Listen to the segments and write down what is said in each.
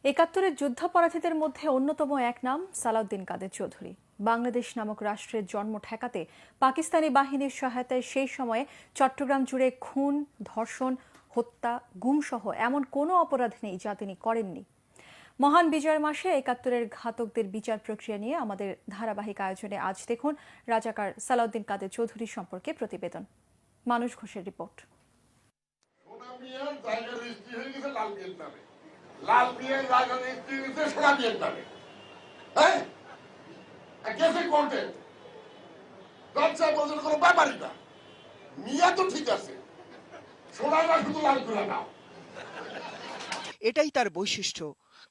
একাত্তরের যুদ্ধাপরাধীদের মধ্যে অন্যতম এক নাম সালাউদ্দিন কাদের চৌধুরী। বাংলাদেশ নামক রাষ্ট্রের জন্ম ঠেকাতে পাকিস্তানি বাহিনীর সহায়তায় সেই সময়ে চট্টগ্রাম জুড়ে খুন, ধর্ষণ, হত্যা, গুমসহ এমন কোনো অপরাধ নেই যা তিনি করেননি। মহান বিজয়ের মাসে একাত্তরের ঘাতকদের বিচার প্রক্রিয়া নিয়ে আমাদের ধারাবাহিক আয়োজনে আজ দেখুন রাজাকার সালাউদ্দিন কাদের চৌধুরী সম্পর্কে প্রতিবেদন। মানুষ ঘোষের রিপোর্ট। লাল পিএর রাজনীতি সোনা পিএর নামে হ্যাঁ গেছে কোর্টে ব্যবসায় বলছেন কোনো ব্যাপারই না। মিয়া তো ঠিক আছে, সোনাটা শুধু লাল করে নাও। এটাই তার বৈশিষ্ট্য,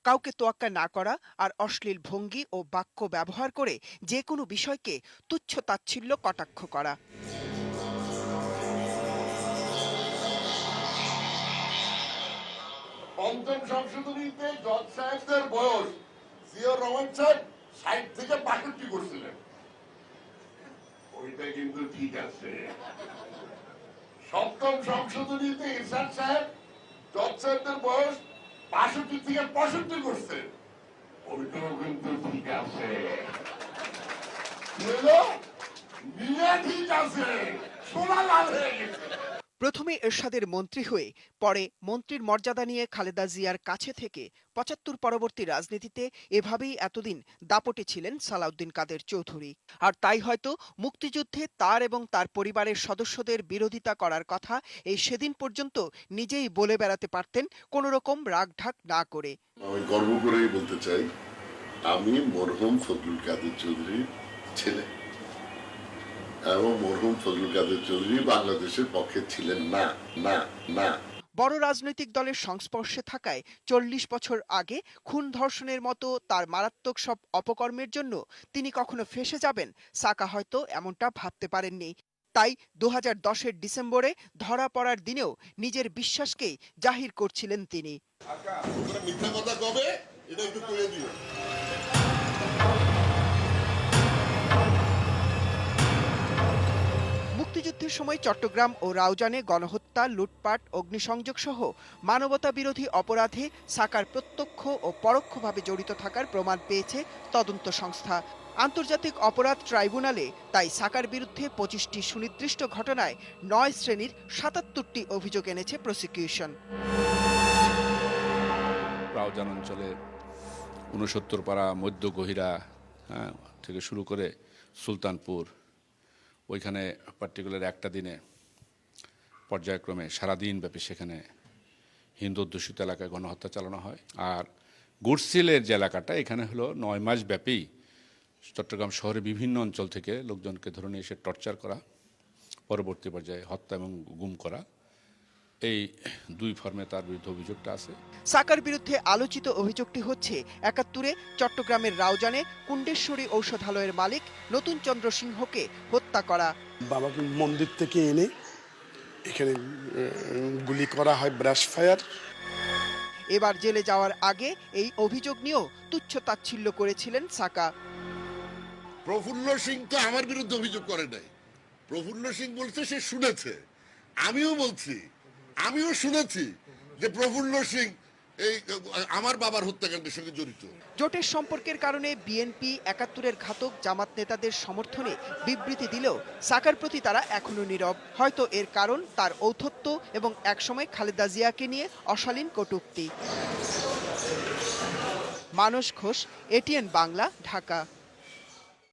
কাউকে তোয়াক্কা না করা আর অশ্লীল ভঙ্গি ও বাক্য ব্যবহার করে যে কোনো বিষয়কে তুচ্ছ তাচ্ছিল্য কটাক্ষ করা। পঞ্চম সংশোধনীতে জজ সাহেবদের বয়স জিয়র রহমান সাহেব ৬০ থেকে ৬২ করছিলেন, ওইটা কিন্তু ঠিক আছে। সপ্তম সংশোধনীতে ইরশাদ সাহেব জজ সাহেবদের বয়স ৬২ থেকে ৬৫ করছেন, ওইটাও কিন্তু ঠিক আছে। ঠিক আছে, সোনা লাল হয়ে গেছে। প্রথমে এরশাদের মন্ত্রী হয়ে পরে মন্ত্রীর মর্যাদা নিয়ে খালেদা জিয়ার কাছে থেকে ৭৫ পরবর্তী রাজনীতিতে এভাবেই এতদিন দাপটে ছিলেন সালাউদ্দিন কাদের চৌধুরী। আর তাই হয়তো মুক্তিযুদ্ধে তার এবং তার পরিবারের সদস্যদের বিরোধিতা করার কথা এই সেদিন পর্যন্ত নিজেই বলে বেড়াতে পারতেন কোনো রকম রাগঢাক না করে। আমি গর্ব করেই বলতে চাই, আমি মরহুম ফজলুল কাদের চৌধুরীর ছেলে এবং মরহুম ফজলুল কাদের চৌধুরী বাংলাদেশের পক্ষে ছিলেন না না না। বড় রাজনৈতিক দলের সংস্পর্শে থাকায় ৪০ বছর আগে খুন ধর্ষণের মতো তার মারাত্মক সব অপকর্মের জন্য তিনি কখনো ফেঁসে যাবেন সাকা হয়তো এমনটা ভাবতে পারেননি। তাই ২০১০-এর ডিসেম্বরে ধরা পড়ার দিনেও নিজের বিশ্বাসকেই জাহির করছিলেন তিনি। মিথ্যা কথা কবে এটা একটু কইয়ে দিও। মুক্তিযুদ্ধের সময় চট্টগ্রাম ও রাউজানে গণহত্যা, লুটপাট, অগ্নিসংযোগ সহ মানবতা বিরোধী অপরাধে সাকার প্রত্যক্ষ ও পরোক্ষভাবে জড়িত থাকার প্রমাণ পেয়েছে তদন্ত সংস্থা। আন্তর্জাতিক অপরাধ ট্রাইব্যুনালে তাই সাকার বিরুদ্ধে ২৫টি সুনির্দিষ্ট ঘটনায় ৯ শ্রেণীর ৭৭টি অভিযোগ এনেছে প্রসিকিউশন। রাউজান অঞ্চলে ৬৯ পাড়া, মধ্য গহিরা থেকে শুরু করে সুলতানপুর, ওইখানে পার্টিকুলার একটা দিনে পর্যায়ক্রমে সারাদিন ব্যাপী সেখানে হিন্দু অধ্যুষিত এলাকায় গণহত্যা চালানো হয়। আর গুডসিলের যে এলাকাটা, এখানে হলো ৯ মাস ব্যাপী চট্টগ্রাম শহরের বিভিন্ন অঞ্চল থেকে লোকজনকে ধরে নিয়ে এসে টর্চার করা, পরবর্তী পর্যায়ে হত্যা এবং গুম করা, এই ২ ফর্মে তার বিরুদ্ধে অভিযোগটা আছে। সাকার বিরুদ্ধে আলোচিত অভিযোগটি হচ্ছে ৭১-এ চট্টগ্রামের রাউজানে কুণ্ডেশ্বরী ঔষধালয়ের মালিক নতুন চন্দ্র সিংহকে হত্যা করা। বাবাকে মন্দির থেকে এনে এখানে গুলি করা হয়, ব্রাশ ফায়ার। এবার জেলে যাওয়ার আগে এই অভিযোগ নিয়েও তুচ্ছ তাচ্ছিল্য করেছিলেন সাকা। প্রফুল্ল সিং তো আমার বিরুদ্ধে অভিযোগ করে নাই। প্রফুল্ল সিং বলছে সে শুনেছে, আমিও শুনেছি যে প্রফুল্ল সিং এই আমার বাবার হত্যাকাণ্ডের সঙ্গে জড়িত। জোটের সম্পর্কের কারণে বিএনপি ৭১-এর ঘাতক জামাত নেতাদের সমর্থনে বিবৃতি দিলেও সাকার প্রতি তারা এখনো নীরব। হয়তো এর কারণ তার ঔদ্ধত্য এবং একসময় খালেদা জিয়াকে নিয়ে অশালীন কটূক্তি। মানস ঘোষ, এটিএন বাংলা, ঢাকা।